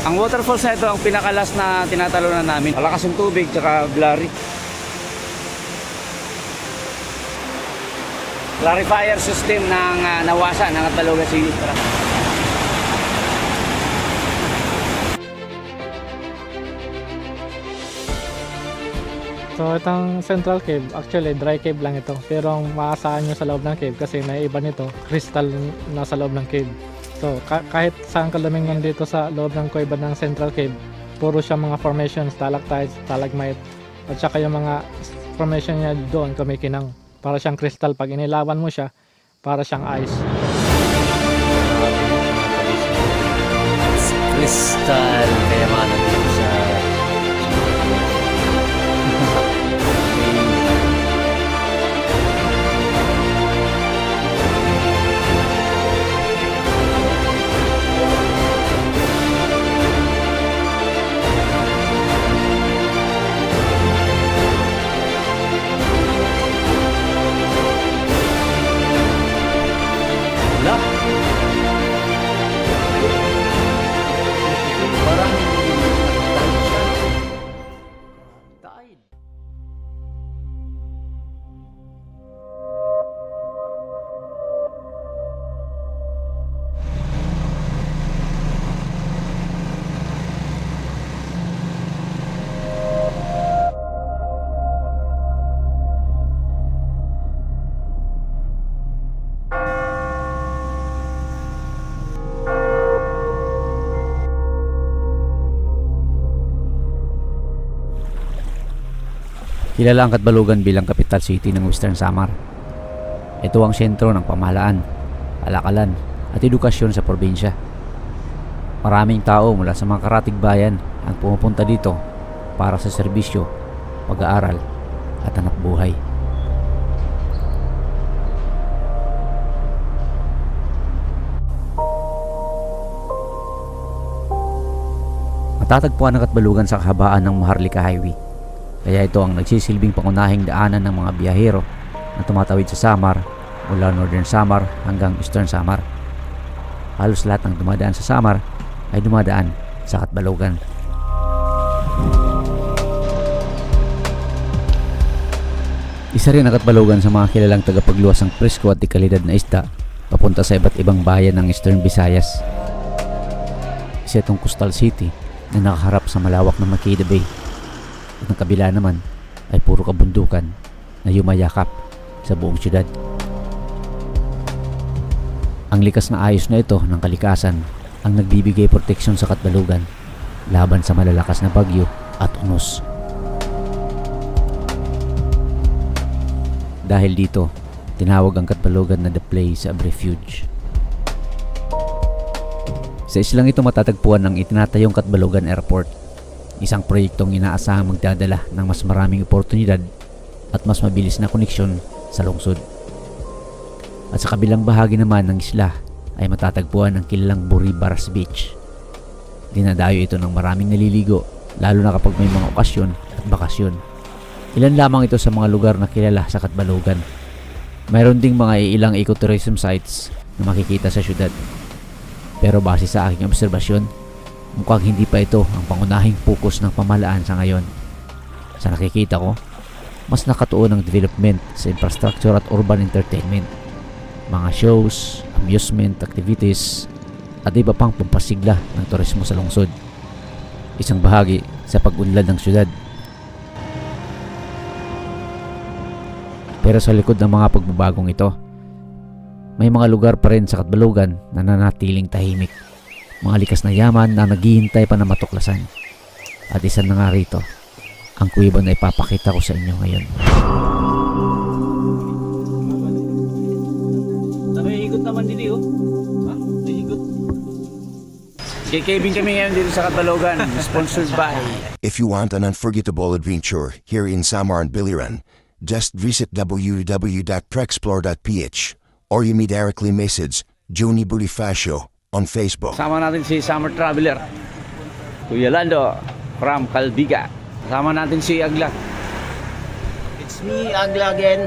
Ang waterfalls na ito ang pinakalas na tinatalunan namin. Malakas yung tubig tsaka blurry. Clarifier system ng Nawasa ng Catbalogan City. So itong Central Cave, actually dry cave lang ito. Pero ang maasahan nyo sa loob ng cave kasi naiiba nito, crystal na sa loob ng cave. So kahit saan kalaming nandito sa loob ng kuweba ng Central Cave, puro siya mga formations, stalactites, stalagmite, at saka yung mga formation niya doon kumikinang. Para siyang crystal, pag inilawan mo siya, para siyang ice. Crystal, kaya mga nandito sa Kilala ang Catbalogan bilang capital city ng Western Samar. Ito ang sentro ng pamahalaan, kalakalan at edukasyon sa probinsya. Maraming tao mula sa mga karatig bayan ang pumupunta dito para sa serbisyo, pag-aaral at hanap buhay. Matatagpuan ang Catbalogan sa kahabaan ng Maharlika Highway. Kaya ito ang nagsisilbing pangunahing daanan ng mga biyahero na tumatawid sa Samar mula Northern Samar hanggang Eastern Samar. Halos lahat ng dumadaan sa Samar ay dumadaan sa Catbalogan. Isa rin ang Catbalogan sa mga kilalang tagapagluwas ng presko at dekalidad na isda papunta sa iba't ibang bayan ng Eastern Visayas. Isa itong coastal city na nakaharap sa malawak na Maqueda Bay. At ang kabila naman ay puro kabundukan na yumayakap sa buong syudad. Ang likas na ayos na ito ng kalikasan ang nagbibigay proteksyon sa Catbalogan laban sa malalakas na bagyo at unos. Dahil dito, tinawag ang Catbalogan na the place of refuge. Sa islang ito matatagpuan ang itinatayong Catbalogan Airport. Isang proyektong inaasahang magdadala ng mas maraming oportunidad at mas mabilis na koneksyon sa lungsod. At sa kabilang bahagi naman ng isla ay matatagpuan ang kilalang Buribaras Beach. Dinadayo ito ng maraming naliligo, lalo na kapag may mga okasyon at bakasyon. Ilan lamang ito sa mga lugar na kilala sa Catbalogan. Mayroon ding mga ilang ecotourism sites na makikita sa syudad. Pero base sa aking obserbasyon, mukhang hindi pa ito ang pangunahing focus ng pamahalaan sa ngayon. Sa nakikita ko, mas nakatuon ang development sa infrastructure at urban entertainment, mga shows, amusement activities, at iba pang pampasigla ng turismo sa lungsod. Isang bahagi sa pag-unlad ng syudad. Pero sa likod ng mga pagbabagong ito, may mga lugar pa rin sa Catbalogan na nanatiling tahimik. Mga likas na yaman na naghihintay pa na matuklasan. At isa na nga rito, ang kuweba na ipapakita ko sa inyo ngayon. Naiikot naman dito, oh. Ha? Naiikot. Kikibing kami ngayon dito sa Catbalogan, sponsored by. If you want an unforgettable adventure here in Samar and Biliran, just visit www.prexplore.ph or you may directly message Joni Bonifacio on Facebook. Sama natin si Summer Traveler, Kuya Lando from Calbiga. Sama natin si Agla. It's me, Agla again.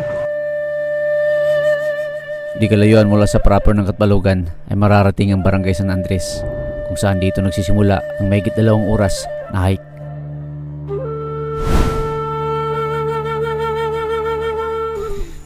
Di kalayuan mula sa proper ng Catbalogan ay mararating ang Barangay San Andres, kung saan dito nagsisimula ang mahigit 2 oras na hike.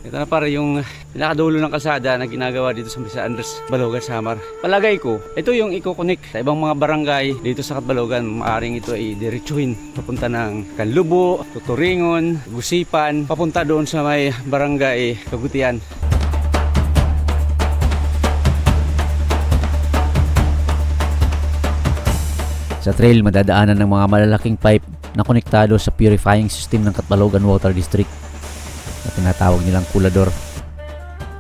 Ito na pare yung pinakadulo ng kalsada na ginagawa dito sa San Andres, Balogan, Samar. Palagay ko, ito yung i-connect sa ibang mga barangay dito sa Balogan. Maaring ito ay diretsuhin papunta ng Kanlubo, Tuturingon, Gusipan, papunta doon sa may barangay Kagutian. Sa trail, madadaanan ng mga malalaking pipe na konektado sa purifying system ng Catbalogan Water District na tinatawag nilang kulador.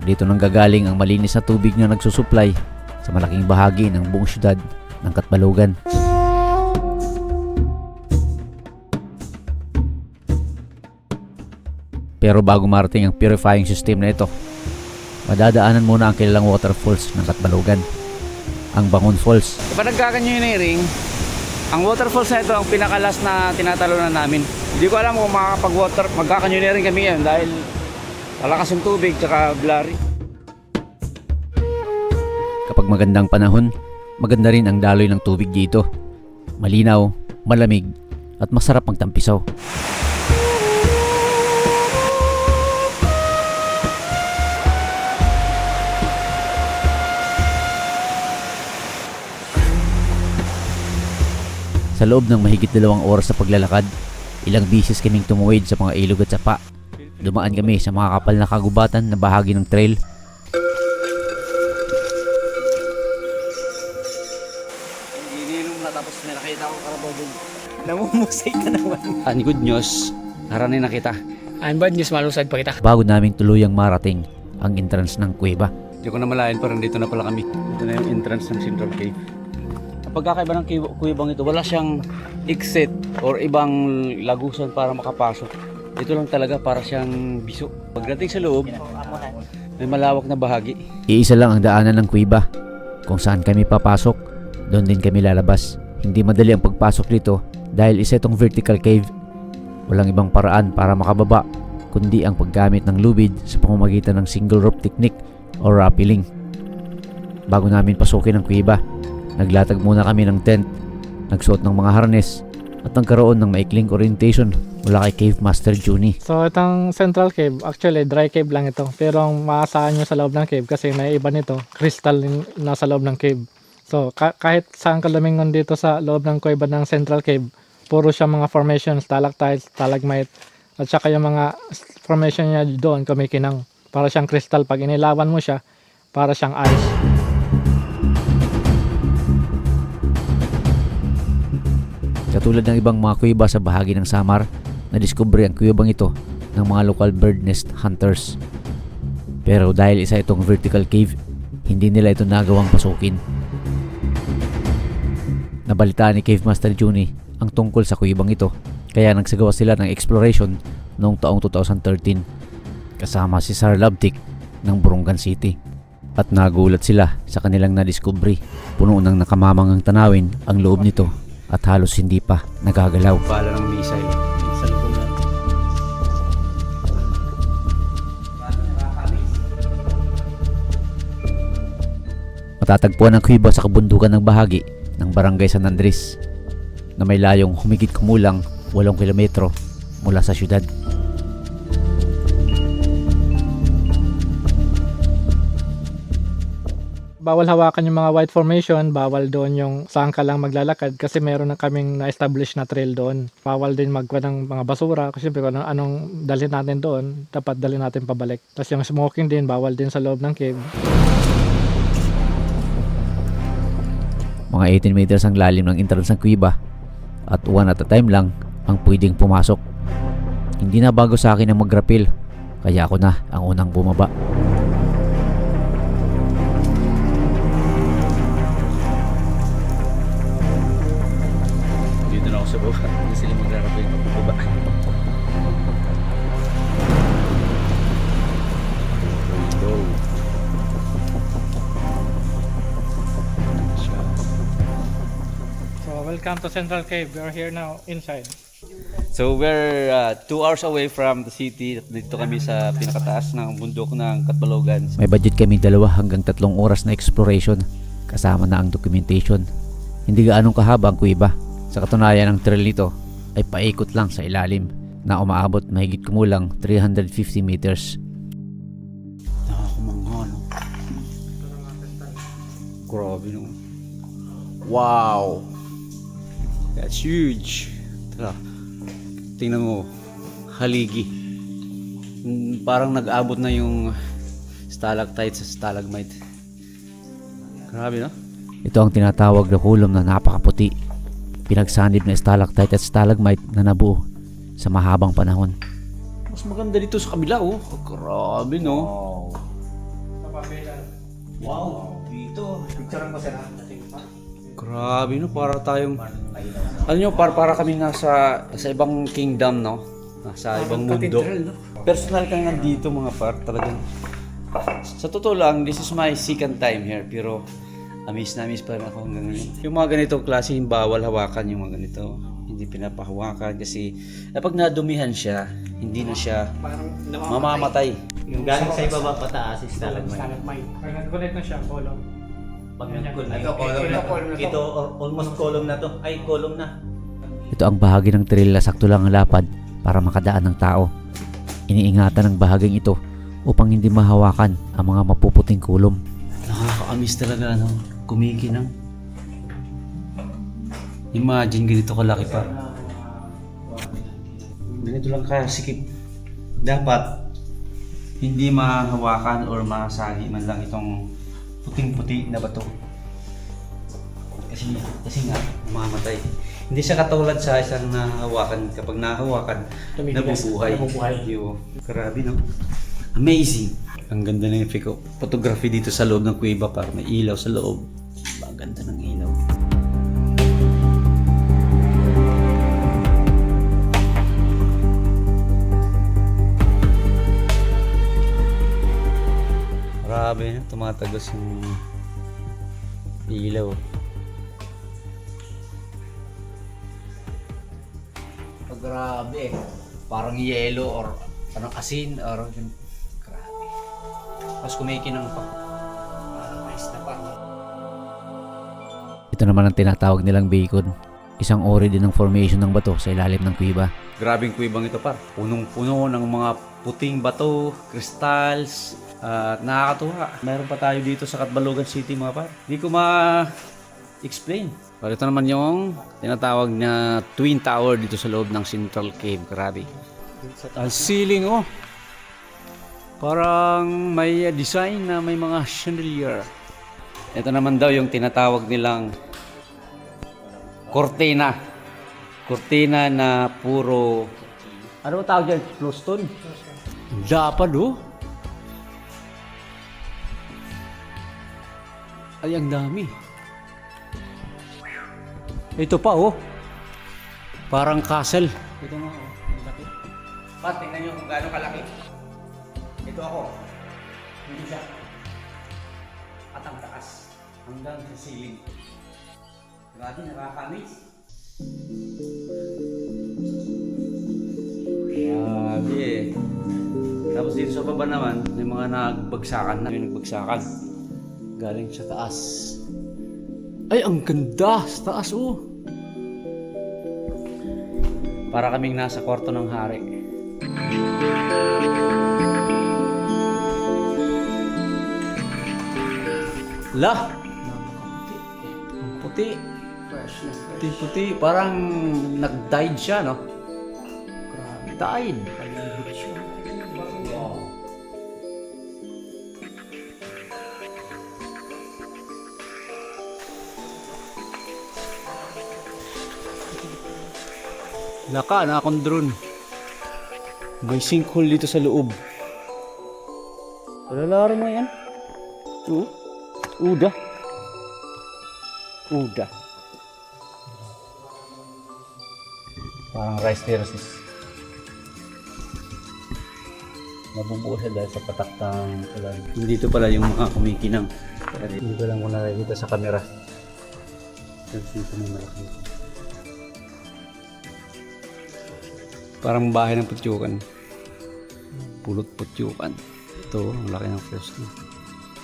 Dito nang gagaling ang malinis na tubig na nagsusupply sa malaking bahagi ng buong syudad ng Catbalogan. Pero bago marating ang purifying system na ito, madadaanan muna ang kilalang waterfalls ng Catbalogan, ang Bangon Falls. Kapag nagkakanyoneering, ang waterfalls na ito ang pinakalas na tinatalunan namin. Hindi ko alam kung magkakanyoneering kami yan dahil malakas yung tubig tsaka blurry. Kapag magandang panahon, maganda rin ang daloy ng tubig dito. Malinaw, malamig, at masarap magtampisaw. Sa loob ng mahigit 2 oras sa paglalakad, ilang bisis kaming tumuwid sa mga ilog at sapa. Dumaan kami sa mga kapal na kagubatan na bahagi ng trail. Ininom na tapos may nakita akong karabaw doon. Namumusay ka naman. Ang good news, haranin na kita. Ang bad news, malusad pa kita. Bago namin tuluyang marating ang entrance ng kuweba. Hindi ko na malayan, parang dito na pala kami. Ito na yung entrance ng Central Cave. Ang pagkakaiba ng kuwebang ito, wala siyang exit or ibang lagusan para makapasok. Ito lang talaga para siyang biso. Pagdating sa loob, may malawak na bahagi. Iisa lang ang daanan ng kuweba. Kung saan kami papasok, doon din kami lalabas. Hindi madali ang pagpasok dito dahil isa itong vertical cave. Walang ibang paraan para makababa kundi ang paggamit ng lubid sa pamamagitan ng single rope technique o rappelling. Bago namin pasukin ang kuweba, naglatag muna kami ng tent, nagsuot ng mga harness at nagkaroon ng maikling orientation mula kay Cave Master Juni. So itong Central Cave, actually dry cave lang ito. Pero ang maasahan nyo sa loob ng cave kasi naiiba nito, crystal na sa loob ng cave. So kahit saan ka lumingon dito sa loob ng kuweba ng Central Cave, puro siya mga formations, stalactites, stalagmite, at saka yung mga formation niya doon kumikinang. Para siyang crystal, pag inilawan mo siya, para siyang ice. Katulad ng ibang mga kuweba sa bahagi ng Samar, nadiskubre ang kuwebang ito ng mga local bird nest hunters. Pero dahil isa itong vertical cave, hindi nila ito nagawang pasukin. Nabalitaan ni Cave Master Juni ang tungkol sa kuwebang ito, kaya nagsagawa sila ng exploration noong taong 2013 kasama si Sir Labtik ng Borongan City. At nagulat sila sa kanilang nadiskubre. Puno ng nakamamangang tanawin ang loob nito at halos hindi pa nagagalaw. Bala ng missile. Sa loob na. Matatagpuan ang kuweba sa kabundukan ng bahagi ng Barangay San Andres na may layong humigit kumulang 8 kilometro mula sa syudad. Bawal hawakan yung mga white formation, bawal doon yung saan ka lang maglalakad kasi meron na kaming na-establish na trail doon. Bawal din magkuha ng mga basura kasi kung anong dalhin natin doon, dapat dalhin natin pabalik. Tapos yung smoking din, bawal din sa loob ng cave. Mga 18 meters ang lalim ng entrance ng kuweba at one at a time lang ang pwedeng pumasok. Hindi na bago sa akin ang mag-rappel, kaya ako na ang unang bumaba. Dito na ako sa baba. Hindi sila magrarapin pababa. Go. So welcome to Central Cave. We are here now inside. So we're 2 hours away from the city. Dito kami sa pinakataas ng bundok ng Catbalogan. May budget kami 2 hanggang 3 oras na exploration kasama na ang documentation. Hindi gaanong kahaba ang kuweba. Sa katunayan, ang trail nito ay paikot lang sa ilalim na umaabot mahigit kumulang 350 meters. Nakakamangha, no? Grabe, no? Wow! That's huge! Tara, tingnan mo, haligi. Parang nag-abot na yung stalactite sa stalagmite. Grabe, no? Ito ang tinatawag na kulom na napakaputi. Pinagsanib na stalactite at stalagmite na nabuo sa mahabang panahon. Mas maganda dito sa kabila, oh. Grabe, no? Wow! Dito. Picturean ko sila. Grabe, no? Para tayong... Alam nyo, para kami sa ibang kingdom, no? Nasa ibang mundo. Personal kang nandito, mga par. Talagang... Sa totoo lang, this is my second time here. Pero,amiss pa rin ako hanggang ngayon. Yung mga ganitong klase, bawal hawakan yung mga ganito. Hindi pinapahawakan kasi pag nadumihan siya, hindi na siya mamamatay. Yung galing sa ibaba pataas is stalagmite. Pag nag-connect na siya, column. Pag nag-column ito almost column na to. Ay, column na. Ito ang bahagi ng trail na sakto lang ang lapad para makadaan ng tao. Iniingatan ng bahaging ito upang hindi mahawakan ang mga mapuputing kulom. Nakaka-amiss talaga, no? Kumikinang. Imagine ganito kalaki pa. Ganito lang kasikip. Dapat hindi mahawakan or masagi man lang itong puting-puti na bato. Kasi nga, mamamatay. Hindi siya katulad sa isang nahawakan. Kapag nahawakan, nabubuhay. Grabe, no? Amazing! Ang ganda ng photography dito sa loob ng kuweba, para may ilaw sa loob. Ang ganda ng ilaw. Grabe, tumatagos yung ilaw. Grabe, parang yellow or parang asin or grabe. Tapos kumikinang pa. Mais na pa. Ito naman ang tinatawag nilang bacon. Isang uri din ng formation ng bato sa ilalim ng kuweba. Grabing kuwibang ito, par. Punong-puno ng mga puting bato, crystals, at nakakatuwa. Meron pa tayo dito sa Catbalogan City, mga par. Hindi ko ma-explain. Pero ito naman yung tinatawag na Twin Tower dito sa loob ng Central Cave. Grabe. Ang ceiling, oh. Parang may design na may mga chandelier. Ito naman daw yung tinatawag nilang cortina. Cortina na puro... Ano ba tawag dyan? Bluestone? Lapad, oh. Ay, ang dami. Ito pa, oh. Parang castle. Ito nga, oh. Laki. Pat, tingnan nyo kung gaano kalaki. Ito ako. Hindi siya. At ang taas. Hanggang sa ceiling. Grabe, nakaka-amaze. Grabe. Tapos dito sa baba naman, may mga nagbagsakan na. May nagbagsakan. Galing sa taas. Ay, ang ganda! Sa taas, oh! Para kaming nasa kwarto ng hari. Lah! Ang puti. Puti-puti. Parang nag-died siya, no? Died. Wow. Laka na akong drone. May sinkhole dito sa loob. Palalaro mo yan? Uda. Parang rice terraces. Nabubuo siya dahil sa patak ng ulan. Dito pala yung mga kumikinang. Hindi ko lang kung nakikita sa camera. Kasi ito may malaki. Parang bahay ng putyukan. Pulot putyukan. Ito, ang laki ng post.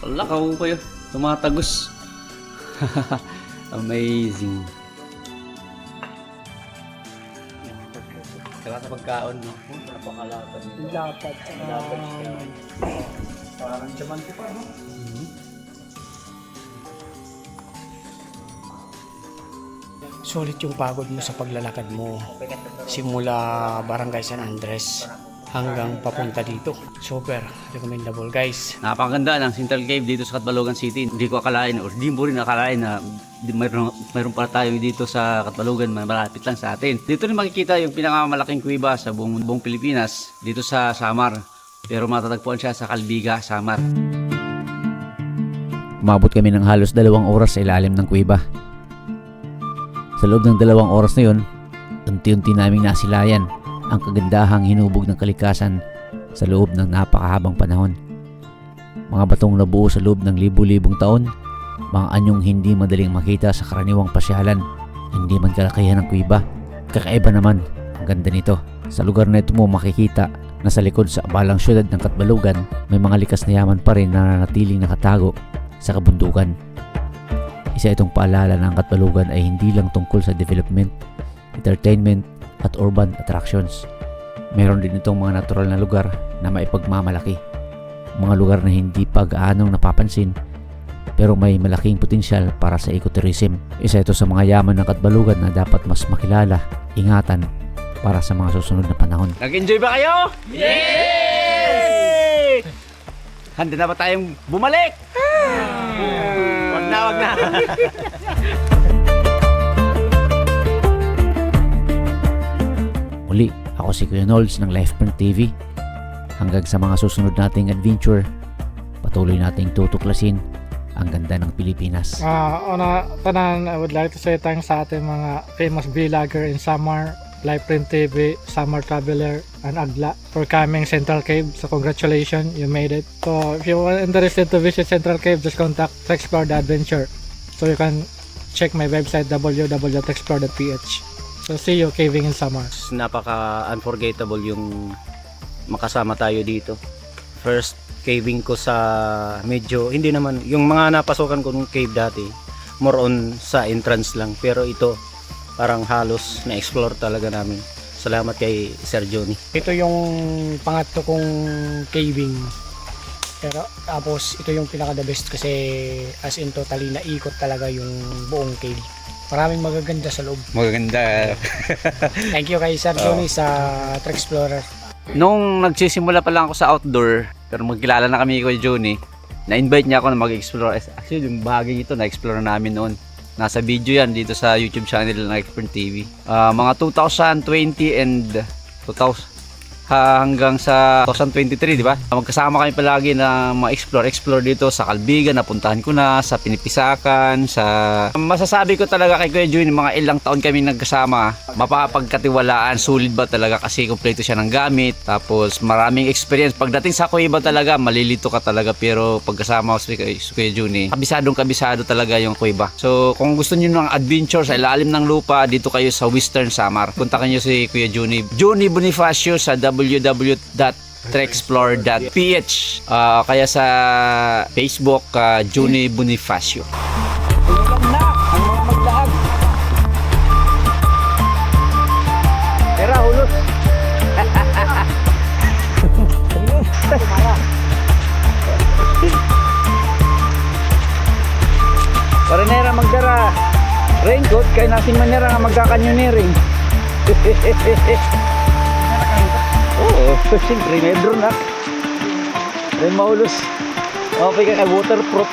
Lakaw pa yun. Tumatagos. Amazing. Kaya sa pagkaon, no? Napakalapad. Lapad. Parang diamante pa, no? Sulit yung pagod mo sa paglalakad mo. Simula Barangay San Andres hanggang papunta dito. Super recommendable guys. Napakaganda ng Central Cave dito sa Catbalogan City. Hindi ko akalain or di mo rin akalain na mayroon pa tayo dito sa Catbalogan, malapit lang sa atin. Dito rin makikita yung pinakamalaking kuweba sa buong Pilipinas dito sa Samar. Pero matatagpuan siya sa Calbiga, Samar. Umabot kami ng halos 2 oras sa ilalim ng kuweba. Sa loob ng 2 oras na yun, unti-unti naming nasilayan ang kagandahang hinubog ng kalikasan sa loob ng napakahabang panahon. Mga batong nabuo sa loob ng libu-libong taon, mga anyong hindi madaling makita sa karaniwang pasyalan, hindi man kalakihan ng kuweba. Kakaiba naman ang ganda nito. Sa lugar na ito mo makikita na sa likod sa abalang syudad ng Catbalogan, may mga likas na yaman pa rin na nanatiling nakatago sa kabundukan. Isa itong paalala ng Catbalogan ay hindi lang tungkol sa development, entertainment at urban attractions. Meron din itong mga natural na lugar na maipagmamalaki. Mga lugar na hindi pa gaanong napapansin pero may malaking potensyal para sa ecotourism. Isa ito sa mga yaman ng Catbalogan na dapat mas makilala, ingatan para sa mga susunod na panahon. Nag-enjoy ba kayo? Yay! Handa na ba tayong bumalik? Wag na. Muli, ako si Kuya Nolds ng Lifeprint TV. Hanggang sa mga susunod nating adventure, patuloy nating tutuklasin ang ganda ng Pilipinas. Una, tanan, I would like to say thanks sa ating mga famous vlogger in Samar, Lifeprint TV, Samar Traveler, and Agla for coming Central Cave. So congratulations, you made it. So if you are interested to visit Central Cave, just contact Explore the Adventure. So you can check my website www.explore.ph. So see you caving in Samar. Napaka-unforgettable yung makasama tayo dito. First caving ko sa medyo, hindi naman, yung mga napasokan ko ng cave dati, more on sa entrance lang. Pero ito, parang halos na-explore talaga namin. Salamat kay Sir Johnny. Ito yung pangatlo kong caving. Pero tapos ito yung pinaka the best kasi as in totally naikot talaga yung buong cave. Maraming magaganda sa loob. Maganda. Thank you kay Sir Johnny sa Trek Explorer. Nung nagsisimula pa lang ako sa outdoor, pero magkilala na kami kay Johnny, na-invite niya ako na mag-explore. Actually, yung bahaging ito na-explore namin noon. Nasa video yan dito sa YouTube channel ng Lifeprint TV. Mga 2020 and 2000 hanggang sa 2023, di ba? Magkasama kami palagi na ma-explore dito sa Calbiga, napuntahan ko na sa Pinipisakan, sa masasabi ko talaga kay Kuya Johnny, mga ilang taon kami nagkasama, mapapagkatiwalaan, sulit ba talaga kasi kompleto siya ng gamit, tapos maraming experience. Pagdating sa kuweba talaga, malilito ka talaga, pero pagkasama ko si Kuya Johnny, kabisado talaga yung kuweba. So kung gusto niyo ng adventure sa ilalim ng lupa, dito kayo sa Western Samar, kontakin niyo si Kuya Johnny Bonifacio sa www.trekexplore.ph, kaya sa Facebook, Johnny Bonifacio. Tera, hulot. Parinera magdara raincoat kay nasing manera nga magkakanyoniring. Oo, siyempre may drone na. May maulos. Okay ka kay waterproof.